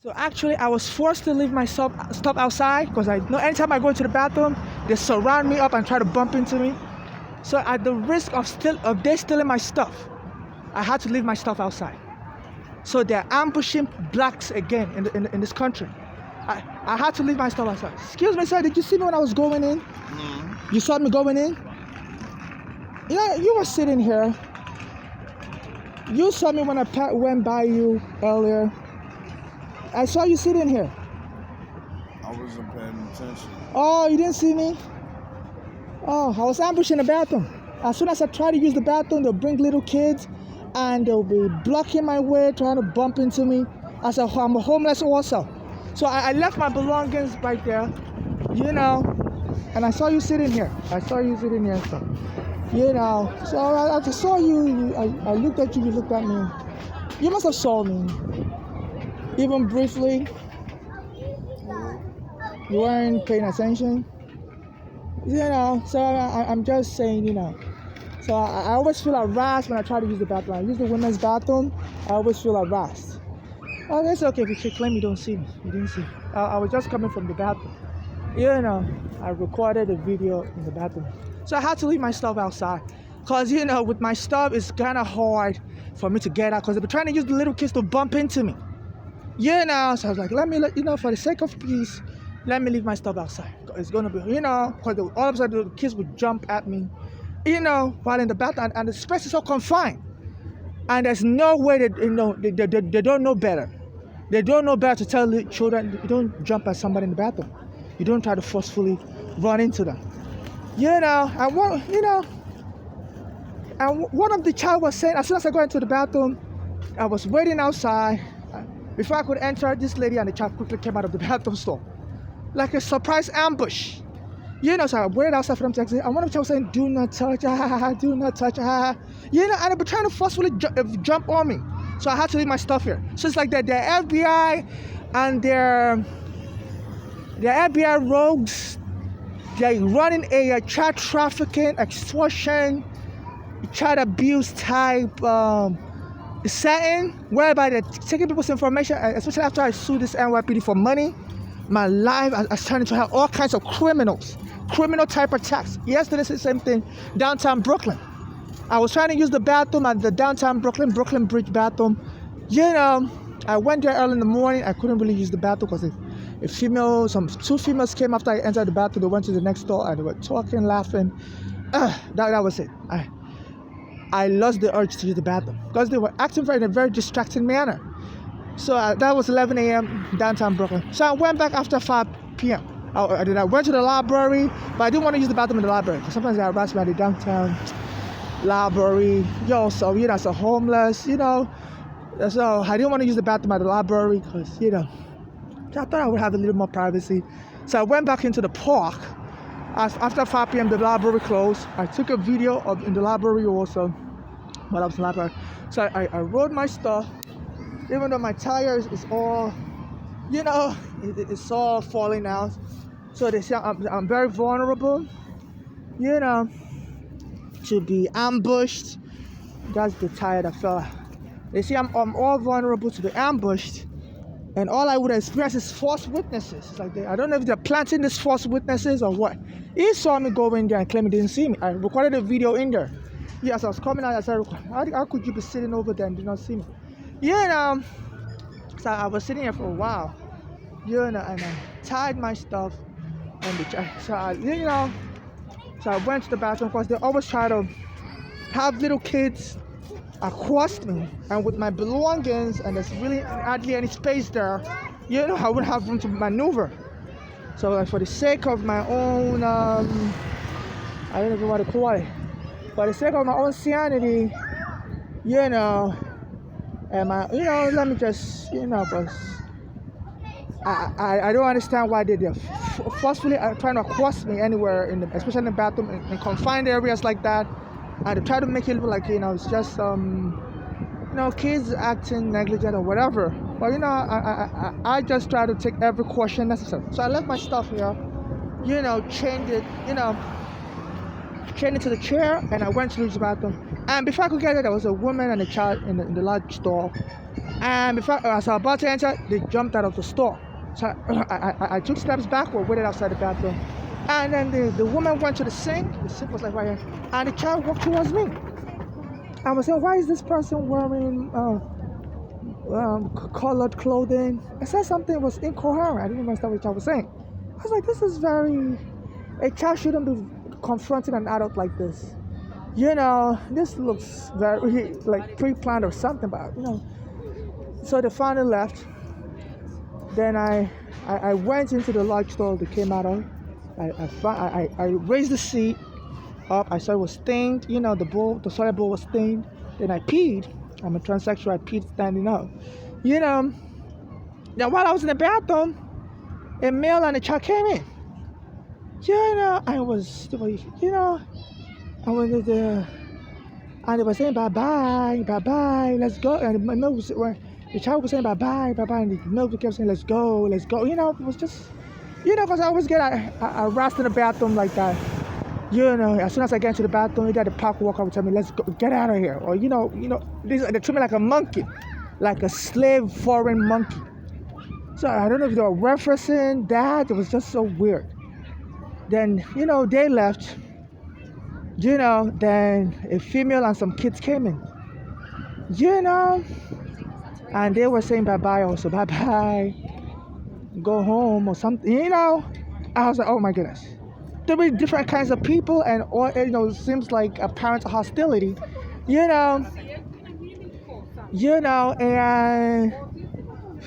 So actually, I was forced to leave my stuff outside because I know anytime I go to the bathroom, they surround me up and try to bump into me. So at the risk of they stealing my stuff, I had to leave my stuff outside. So they're ambushing blacks again in this country. I had to leave my stuff outside. Excuse me, sir, did you see me when I was going in? No. You saw me going in? Yeah, you were sitting here. You saw me when I went by you earlier. I saw you sitting here. I wasn't paying attention. Oh, you didn't see me? Oh, I was ambushing the bathroom. As soon as I try to use the bathroom, they'll bring little kids and they'll be blocking my way, trying to bump into me. I'm homeless also. So I left my belongings right there, and I saw you sitting here. So I just saw you. I looked at you looked at me. You must have saw me. Even briefly. You weren't paying attention. So I'm just saying, So I always feel harassed when I try to use the bathroom. I use the women's bathroom, I always feel harassed. Oh, that's okay if you claim you don't see me. You didn't see me. I was just coming from the bathroom. I recorded a video in the bathroom. So I had to leave my stuff outside. Because, with my stuff, it's kind of hard for me to get out. Because they've been trying to use the little kids to bump into me. So I was like, for the sake of peace, let me leave my stuff outside. It's going to be, because all of a sudden the kids would jump at me, while in the bathroom. And the space is so confined. And there's no way that, they don't know better. They don't know better to tell the children, you don't jump at somebody in the bathroom. You don't try to forcefully run into them. And one of the child was saying, as soon as I got into the bathroom, I was waiting outside. Before I could enter, this lady and the child quickly came out of the bathroom stall. Like a surprise ambush. So I waited outside for them to exit. And one of the child was saying, do not touch her, do not touch her. And they were trying to forcefully jump on me. So I had to leave my stuff here. So it's like the FBI and their FBI rogues, they're running a child trafficking, extortion, child abuse type setting, whereby they're taking people's information, especially after I sued this NYPD for money. My life has turned into have all kinds of criminal type attacks. Yesterday, it's the same thing, downtown Brooklyn. I was trying to use the bathroom at the downtown Brooklyn Bridge bathroom. I went there early in the morning. I couldn't really use the bathroom because two females came after I entered the bathroom. They went to the next door and they were talking, laughing. That was it. I lost the urge to use the bathroom because they were acting in a very distracting manner. So that was 11 a.m. downtown Brooklyn. So I went back after 5 p.m. I went to the library, but I didn't want to use the bathroom in the library because sometimes they harass me at the downtown library. So as a homeless, so I didn't want to use the bathroom at the library because, so I thought I would have a little more privacy. So I went back into the park. After 5 p.m. the library closed. I took a video in the library also while I was in the library. So I rode my stuff, even though my tires is all, it's all falling out. So they say I'm very vulnerable, to be ambushed. That's the tire that fell out. They say I'm all vulnerable to be ambushed. And all I would experience is false witnesses. It's like I don't know if they're planting these false witnesses or what. He saw me go in there and claim he didn't see me. I recorded a video in there. As I was coming out, I said, how could you be sitting over there and did not see me? So I was sitting here for a while, and I tied my stuff. So I went to the bathroom. Of course, they always try to have little kids across me, and with my belongings, and there's really hardly any space there, I wouldn't have room to maneuver. So for the sake of my own, I don't know what to call it, for the sake of my own sanity, and let me just, because I don't understand why they're forcefully trying to cross me anywhere, especially in the bathroom, in confined areas like that, and they try to make it look like, it's just, kids acting negligent or whatever. But, I just try to take every caution necessary. So I left my stuff here, chained it to the chair, and I went to use the bathroom. And before I could get there, there was a woman and a child in the large store. And before as I was about to enter, they jumped out of the store. So I took steps backward, waited outside the bathroom. And then the woman went to the sink. The sink was like right here. And the child walked towards me. I was saying, why is this person wearing colored clothing? I said something was incoherent. I didn't understand what the child was saying. I was like, this is very... A child shouldn't be confronting an adult like this. This looks very like pre-planned or something, but So they finally left. Then I went into the large store they came out of. I raised the seat up. I saw it was stained. The soda bowl was stained. Then I peed. I'm a transsexual. I peed standing up. Now while I was in the bathroom, a male and a child came in. I was there, and they were saying bye, let's go. And the child was saying bye, and the male kept saying let's go. It was just, because I always get harassed in the bathroom like that. As soon as I get into the bathroom, the park walker would tell me, let's go, get out of here. Or, they treat me like a monkey, like a slave foreign monkey. So I don't know if they were referencing that. It was just so weird. Then, they left. Then a female and some kids came in. And they were saying bye-bye also. Bye-bye. Go home or something. I was like, oh my goodness. 3 different kinds of people, and all it seems like apparent hostility, and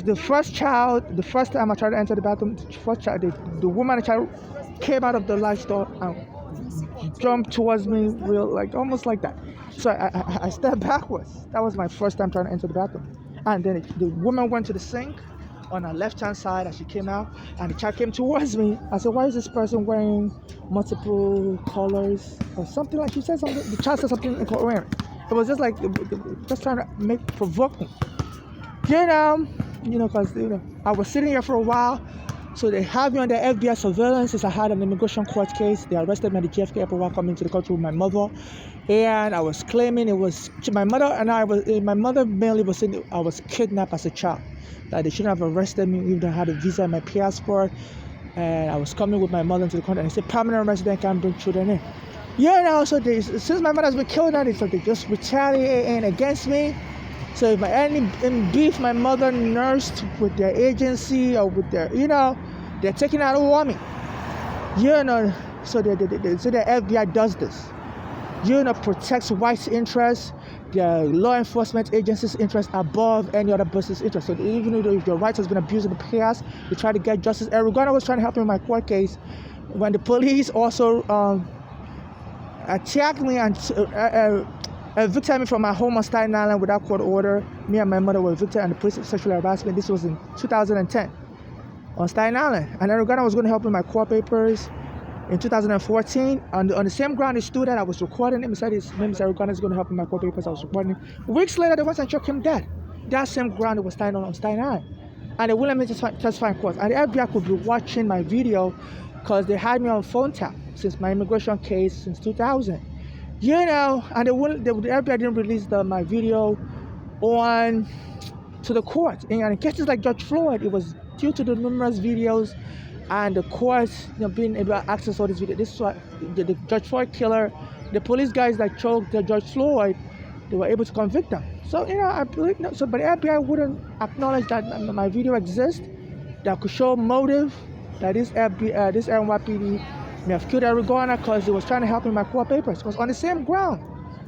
the first time I tried to enter the bathroom, the woman and child came out of the large door and jumped towards me, almost like that. So I stepped backwards. That was my first time trying to enter the bathroom, and then the woman went to the sink on her left-hand side as she came out, and the child came towards me. I said, why is this person wearing multiple colors or something? Like she said something. The child said something incoherent. It was just like, just trying to provoke me. Because I was sitting here for a while, so they have me under FBI surveillance since I had an immigration court case. They arrested me at the JFK airport while coming to the country with my mother, and I was claiming it was my mother mainly was saying I was kidnapped as a child, that they shouldn't have arrested me even though I had a visa and my passport, and I was coming with my mother into the country, and they said permanent resident can't bring children in. So since my mother has been killed, they just retaliating against me. So if any beef my mother nursed with their agency or with their, they're taking out on me. So the FBI does this. Protects whites' interests, the law enforcement agency's interests above any other person's interest. So even if your rights has been abused in the past, we try to get justice. Eric Garner was trying to help me in my court case when the police also attacked me and evicted me from my home on Staten Island without court order. Me and my mother were evicted and the police sexually harassed me. This was in 2010 on Staten Island. And Eric Garner was going to help me in my court papers in 2014. On the same ground he stood at, I was recording him. He said his name is Eric Garner, is going to help me in my court papers. I was recording him. Weeks later, they went and struck him dead. That same ground he was standing on Staten Island. And they wouldn't let me testify in court. And the FBI could be watching my video because they had me on phone tap since my immigration case since 2000. And the FBI didn't release my video to the court. And in cases like George Floyd, it was due to the numerous videos and the courts being able to access all these videos. This is what the George Floyd killer, the police guys that choked George Floyd, they were able to convict them. So I believe but the FBI wouldn't acknowledge that my video exists, that could show motive that this NYPD may have killed Eric Garner because he was trying to help me in my court papers. Because on the same ground,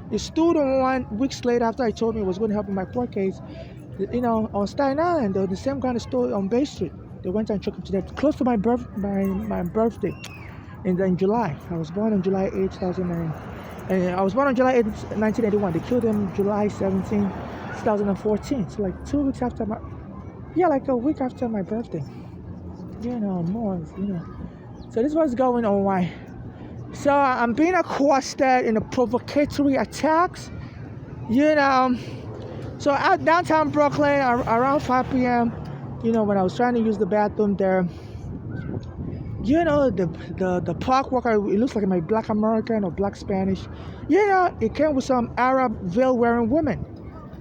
he stood on 1 weeks later after he told me he was going to help in my court case, on Staten Island, on the same ground he stood on Bay Street. They went and took him to that close to my birthday in July. I was born on July 8, 2009. And I was born on July 8, 1981. They killed him July 17, 2014. So like 2 weeks after like a week after my birthday. More. So this was going on. Why? So I'm being accosted in the provocatory attacks. So at downtown Brooklyn around 5 p.m. When I was trying to use the bathroom there, the park worker, it looks like my Black American or Black Spanish, it came with some Arab veil wearing women.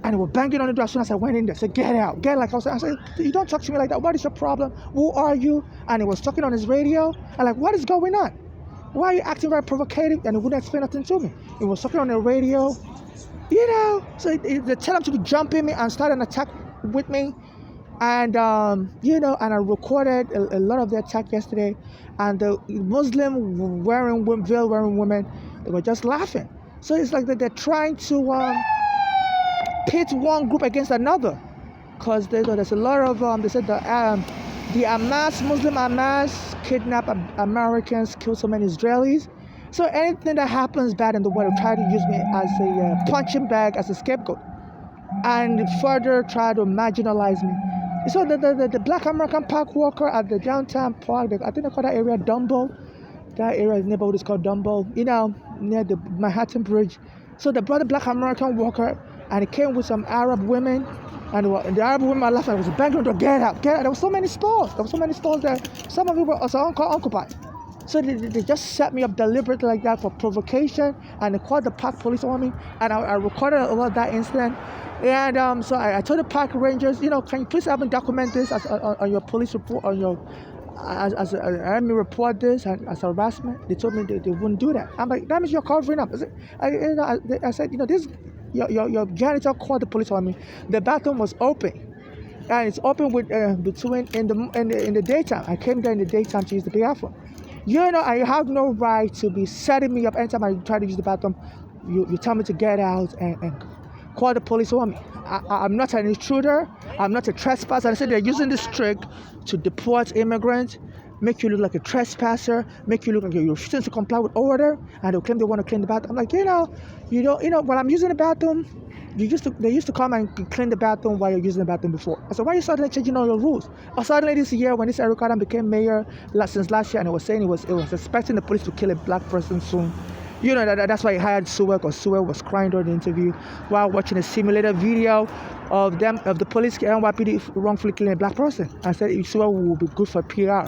And they were banging on the door as soon as I went in there. Said, get out, get like I said, you don't talk to me like that. What is your problem? Who are you? And he was talking on his radio. I'm like, what is going on? Why are you acting very provocative? And he wouldn't explain nothing to me. He was talking on the radio, So they tell him to jump in me and start an attack with me. And, and I recorded a lot of the attack yesterday. And the Muslim veil wearing women, they were just laughing. So it's like that they're trying to pit one group against another, because there's a lot of they said the Muslim Hamas kidnap Americans, kill so many Israelis. So anything that happens bad in the world, try to use me as a punching bag, as a scapegoat, and further try to marginalize me. So the Black American park worker at the downtown park, I think they call that area Dumbo. That area neighborhood is called Dumbo, near the Manhattan Bridge. So they brought the Black American worker, and he came with some Arab women, and the Arab women are laughing. I was banging on the door, get out, get out. There were so many stores. There. Some of them were also occupied. So they just set me up deliberately like that for provocation, and they called the park police on me, and I recorded a lot of that incident. And so I told the park rangers, can you please have me document this on your police report, on your let me report this as harassment. They told me they wouldn't do that. I'm like, that means you're covering up. I said, this. Your janitor called the police on me. The bathroom was open, and it's open with between in the daytime. I came there in the daytime to use the bathroom. I have no right to be setting me up anytime I try to use the bathroom. You tell me to get out and call the police on me. I'm not an intruder. I'm not a trespasser. I said they're using this trick to deport immigrants, make you look like a trespasser, make you look like you're refusing to comply with order, and they'll claim they want to clean the bathroom. I'm like, when I'm using the bathroom, they used to come and clean the bathroom while you're using the bathroom before. I said, why are you suddenly changing all your rules? Or suddenly this year, when this Eric Adam became mayor since last year, and it was saying it was expecting the police to kill a black person soon. That's why he hired Sewell, because Sewell was crying during the interview while watching a simulated video of the police NYPD wrongfully killing a black person. I said Sewell will be good for PR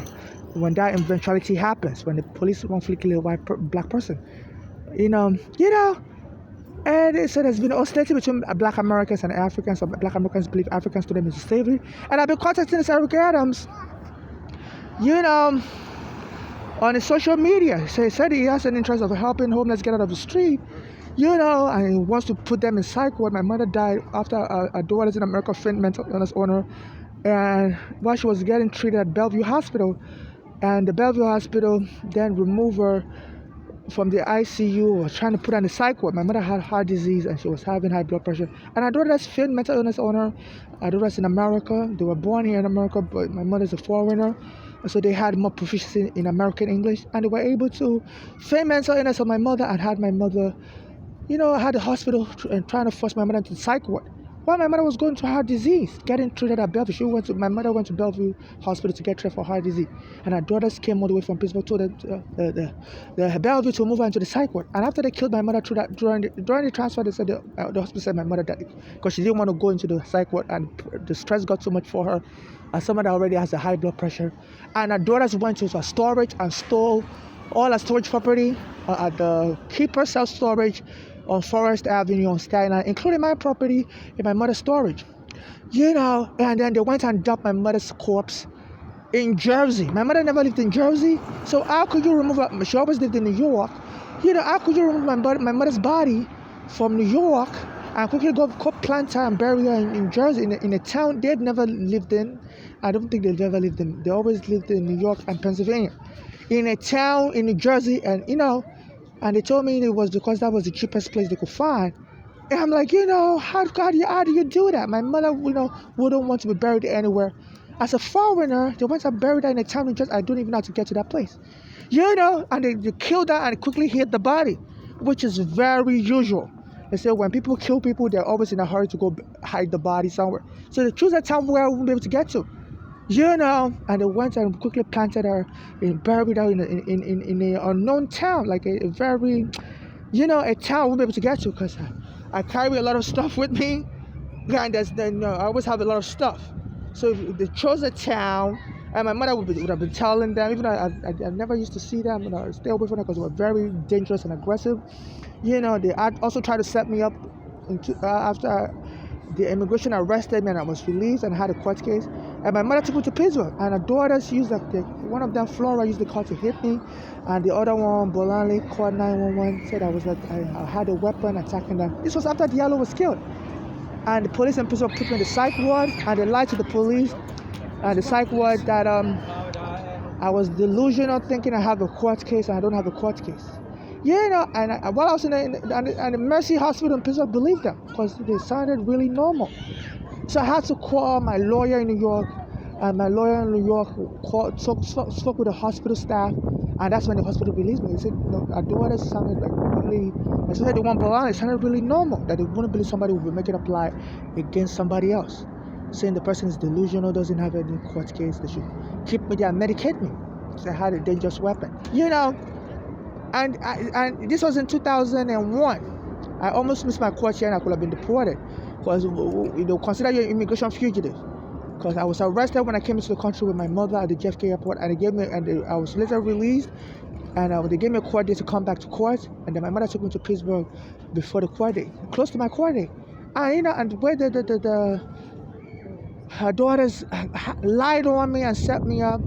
when that eventuality happens, when the police wrongfully kill a black person. And so there's been hostility between Black Americans and Africans. So Black Americans believe Africans to them is slavery. And I've been contacting this Eric Adams, on his social media. So he said he has an interest of helping homeless get out of the street, and he wants to put them in psych ward. My mother died after a daughter's in America friend, mental illness owner, and while she was getting treated at Bellevue Hospital, and the Bellevue Hospital then removed her from the ICU, or trying to put her in the psych ward. My mother had heart disease and she was having high blood pressure. And our daughter's fit mental illness owner, our daughter's in America. They were born here in America, but my mother's a foreigner. So they had more proficiency in American English, and they were able to feign mental illness of my mother and had my mother, had the hospital and trying to force my mother into the psych ward. While my mother was going through heart disease, getting treated at Bellevue, my mother went to Bellevue Hospital to get treated for heart disease, and our daughters came all the way from Pittsburgh to the Bellevue to move her into the psych ward. And after they killed my mother during the transfer, they said the hospital said my mother died because she didn't want to go into the psych ward, and the stress got too much for her. As someone that already has a high blood pressure, and our daughters went to a storage and stole all our storage property at the Keeper Self Storage on Forest Avenue on Staten Island, including my property in my mother's storage. And then they went and dumped my mother's corpse in Jersey. My mother never lived in Jersey, so how could you remove her? She always lived in New York. How could you remove my mother's body from New York and quickly go plant her and bury her in Jersey, in a town they've never lived in? I don't think they've ever lived in. They always lived in New York and Pennsylvania. In a town in New Jersey, and and they told me it was because that was the cheapest place they could find. And I'm like, how do you do that? My mother, wouldn't want to be buried anywhere. As a foreigner, they went and buried her in a town in Jersey. I don't even know how to get to that place. And they killed her and quickly hid the body, which is very usual. They say when people kill people, they're always in a hurry to go hide the body somewhere. So they choose a town where I won't be able to get to. And they went and quickly planted her and buried her in an unknown town, like a very, a town I won't be able to get to because I carry a lot of stuff with me, and I always have a lot of stuff. So if they chose a town, and my mother would have been telling them, even though I never used to see them, I stay away from them because they were very dangerous and aggressive. They also tried to set me up after the immigration arrested me and I was released and had a court case. And my mother took me to Pittsburgh, and her daughters used one of them, Flora, used the car to hit me, and the other one, Bolanle, called 911, said I had a weapon attacking them. This was after Diallo was killed. And the police in Pittsburgh put me in the psych ward, and they lied to the police and the psych ward that I was delusional, thinking I have a court case and I don't have a court case. And while I was in the Mercy Hospital in Pittsburgh, believed them because they sounded really normal. So I had to call my lawyer in New York, and my lawyer in New York spoke with the hospital staff, and that's when the hospital released me. They said, our daughter sounded like really, especially the one Bologna, it sounded really normal, that they wouldn't believe somebody would make it apply against somebody else, saying the person is delusional, doesn't have any court case, they should keep me there and medicate me. So I had a dangerous weapon. And this was in 2001. I almost missed my court hearing. I could have been deported because consider you an immigration fugitive. Because I was arrested when I came into the country with my mother at the JFK airport, and I was later released, and they gave me a court date to come back to court, and then my mother took me to Pittsburgh before the court date, close to my court date, and where her daughters lied on me and set me up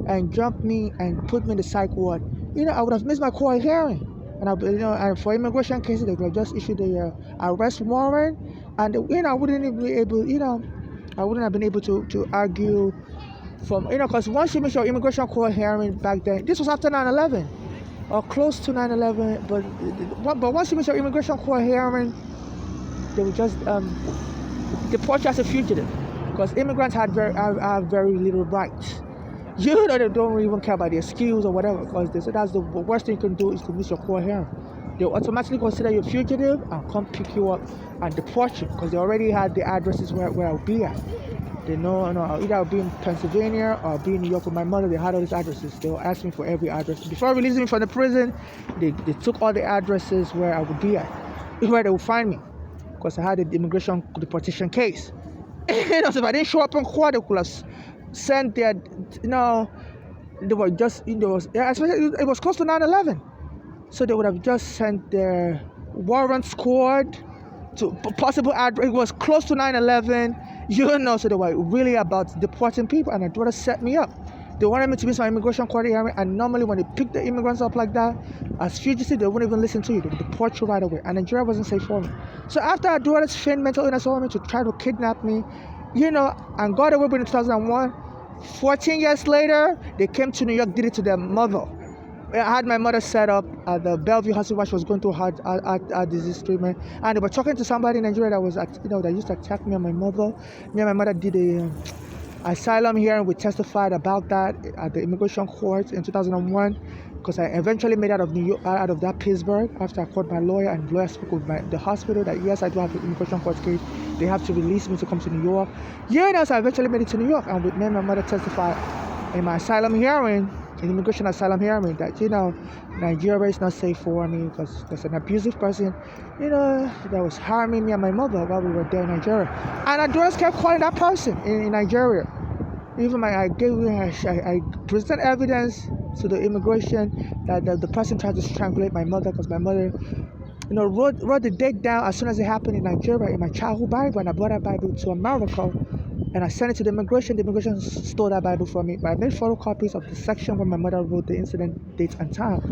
and jumped me and put me in the psych ward. I would have missed my court hearing. And for immigration cases, they would have just issued the arrest warrant, and I wouldn't have been able to argue from, because once you miss your immigration court hearing back then, this was after 9/11 or close to 9/11, but once you miss your immigration court hearing, they would just deport you as a fugitive, because immigrants have very little rights. They don't even care about the excuse or whatever, because they say that's the worst thing you can do is to miss your court hearing. They automatically consider you a fugitive and come pick you up and deport you, because they already had the addresses where I'll be at. They know, either I'll be in Pennsylvania or I'll be in New York with my mother. They had all these addresses. They were asking me for every address. Before releasing me from the prison, they took all the addresses where I would be at, where they would find me, because I had the immigration deportation case. So if I didn't show up in court, they could have sent their, they were just, especially it was close to 9/11. So they would have just sent their warrant squad to possible address. It was close to 9/11, so they were really about deporting people, and they would have set me up. They wanted me to miss my immigration court hearing, and normally when they pick the immigrants up like that, as fugitives, they wouldn't even listen to you. They would deport you right away, and Nigeria wasn't safe for me. So after our daughters feigned mental illness on me to try to kidnap me, and got away with it in 2001, 14 years later, they came to New York, did it to their mother. I had my mother set up at the Bellevue Hospital while she was going through heart disease treatment, and they were talking to somebody in Nigeria that was, that used to attack me and my mother. Me and my mother did a asylum hearing. We testified about that at the immigration court in 2001, because I eventually made out of New York, out of that Pittsburgh, after I called my lawyer, and the lawyer spoke with the hospital that yes, I do have an immigration court case. They have to release me to come to New York. So I eventually made it to New York, and with me and my mother testified in my asylum hearing, in immigration asylum hearing, that Nigeria is not safe for me because there's an abusive person, that was harming me and my mother while we were there in Nigeria. And our daughters kept calling that person in Nigeria. Even I presented evidence to the immigration that the person tried to strangulate my mother, because my mother, wrote the date down as soon as it happened in Nigeria in my childhood Bible, and I brought that Bible to America, and I sent it to the immigration. The immigration stole that Bible from me, but I made photocopies of the section where my mother wrote the incident date and time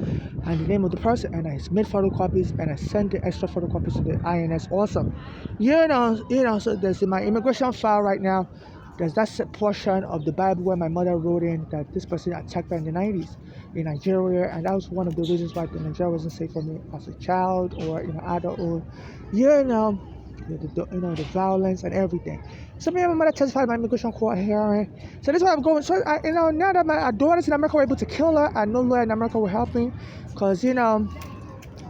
and the name of the person, and I made photocopies, and I sent the extra photocopies to the INS also. So there's in my immigration file right now, there's that portion of the Bible where my mother wrote in that this person attacked her in the 90s in Nigeria, and that was one of the reasons why Nigeria wasn't safe for me as a child or adulthood. The violence and everything. So me and my mother testified in my immigration court hearing. So this is what I'm going. So now that my daughters in America were able to kill her, and no lawyer in America will help me, because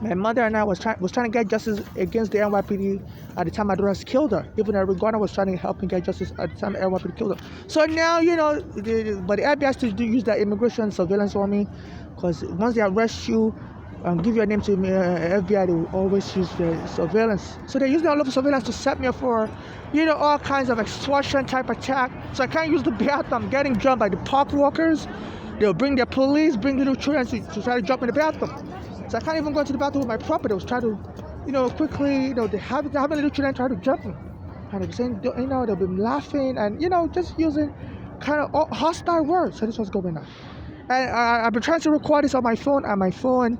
my mother and I was trying to get justice against the NYPD at the time my daughters killed her. Even Regina was trying to help me get justice at the time the NYPD killed her. So now, but the FBI has to use that immigration surveillance on me, because once they arrest you and give your name to FBI, they will always use the surveillance. So they use the unlawful surveillance to set me up for, all kinds of extortion type attack. So I can't use the bathroom. I'm getting jumped by the park walkers. They'll bring their police, bring little children to try to jump in the bathroom. So I can't even go to the bathroom with my property. I was trying to, quickly, they have little children try to jump me. And they're saying, they've been laughing and, just using kind of hostile words. So this was going on. And I've been trying to record this on my phone, and my phone,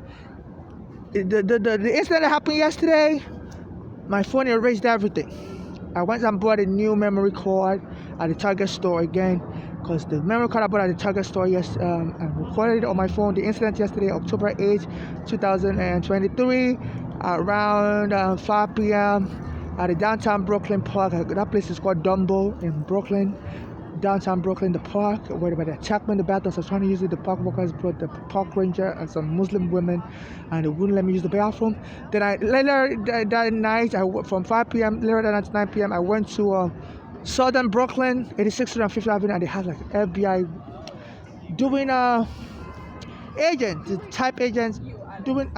the incident that happened yesterday, my phone erased everything. I went and bought a new memory card at the Target store again, because the memory card I bought at the Target store, I recorded it on my phone. The incident yesterday, October 8th, 2023, around 5 p.m. at the downtown Brooklyn Park. That place is called Dumbo in Brooklyn. Downtown Brooklyn, the park, where they attacked me in the bathroom. So I was trying to use it. The park workers brought the park ranger and some Muslim women, and they wouldn't let me use the bathroom. Then later that night, from 5 p.m. later that night to 9 p.m., I went to Southern Brooklyn, 86th and 5th Avenue, and they had like FBI doing type agents doing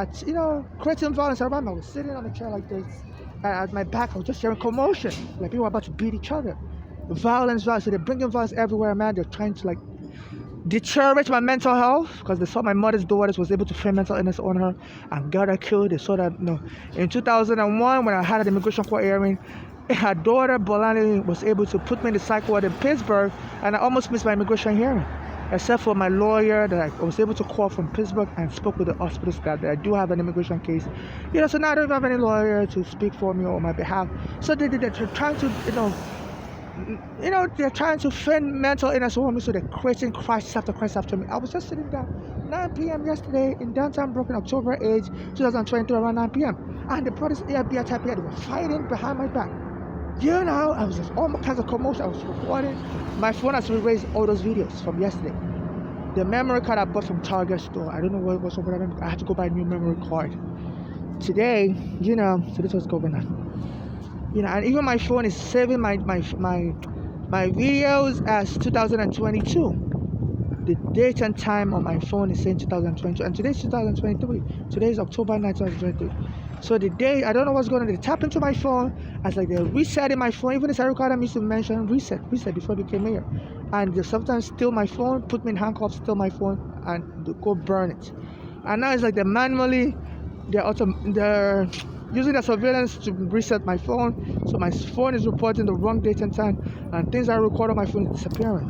creating violence around me. I was sitting on a chair like this, and at my back I was just hearing commotion, like people were about to beat each other. Violence. So they're bringing violence everywhere, man. They're trying to deteriorate my mental health, because they saw my mother's daughters was able to feign mental illness on her and got her killed. They saw that in 2001 when I had an immigration court hearing, her daughter Bolani was able to put me in the psych ward in Pittsburgh, and I almost missed my immigration hearing, except for my lawyer that I was able to call from Pittsburgh and spoke with the hospital staff that I do have an immigration case. So now I don't have any lawyer to speak for me or on my behalf. So they're trying to they're trying to feign mental illness on me, so they're creating crisis after crisis after me. I was just sitting down 9 p.m. yesterday in downtown Brooklyn, October 8th, 2023, around 9 p.m. And the brothers FBI type here, they were fighting behind my back. I was just all kinds of commotion. I was recording. My phone has erased all those videos from yesterday. The memory card I bought from Target store, I don't know what was over there. I had to go buy a new memory card. Today, so this was going on. And even my phone is saving my videos as 2022. The date and time on my phone is saying 2022, and today's 2023. Today is October 9, 2023. So the day, I don't know what's going on. They tap into my phone as they're resetting my phone. Even this record, I used to mention reset before I became mayor. And they sometimes steal my phone, put me in handcuffs, steal my phone, and they go burn it. And now it's they're using the surveillance to reset my phone. So my phone is reporting the wrong date and time, and things I record on my phone is disappearing.